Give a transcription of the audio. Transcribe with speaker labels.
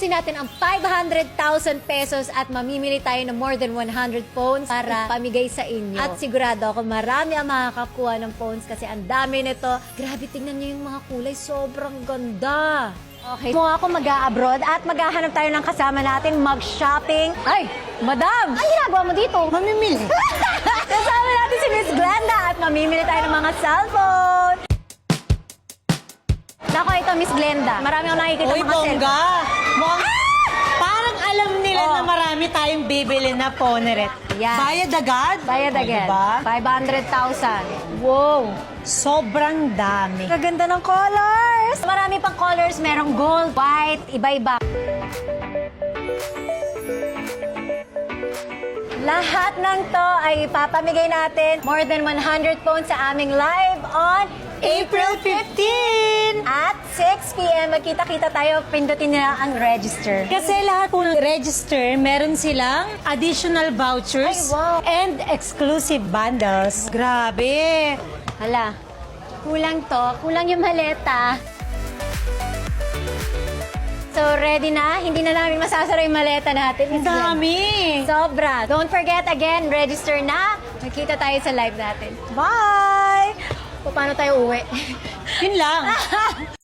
Speaker 1: Uubusin natin ang 500,000 pesos at mamimili tayo ng more than 100 phones para pamigay sa inyo. At sigurado ako marami ang makakakuha ng phones kasi ang dami nito. Grabe, tingnan niyo yung mga kulay. Sobrang ganda. Okay, kung ako mag-a-abroad at maghahanap tayo ng kasama natin mag-shopping. Ay, madam! Ang ginagawa mo dito?
Speaker 2: Mamimili.
Speaker 1: Kasama natin si Miss Glenda at mamimili tayo ng mga cellphone. Nako, ito Miss Glenda. Marami akong nakikita
Speaker 2: Uy,
Speaker 1: mga cellphone.
Speaker 2: bongga. Parang alam nila na marami tayong bibili na Poneret.
Speaker 1: Yan.
Speaker 2: Bayad agad?
Speaker 1: Bayad
Speaker 2: O,
Speaker 1: again.
Speaker 2: diba?
Speaker 1: 500,000. Wow!
Speaker 2: Sobrang dami.
Speaker 1: Kaganda ng colors! Marami pang colors. Merong gold, white, iba-iba. Lahat ng to ay ipapamigay natin more than 100 phones sa aming live on
Speaker 2: April 15!
Speaker 1: at 6 p.m. Magkita-kita tayo, pindutin nila ang register.
Speaker 2: Kasi lahat po register, meron silang additional vouchers
Speaker 1: Ay, wow.
Speaker 2: and exclusive bundles. Grabe!
Speaker 1: Hala, kulang to. Kulang yung maleta. So, ready na? Hindi na namin masasara yung maleta natin.
Speaker 2: Ang dami!
Speaker 1: Sobra. Don't forget, again, register na. Magkita tayo sa live natin. Bye! O, paano tayo uwi?
Speaker 2: Yun lang.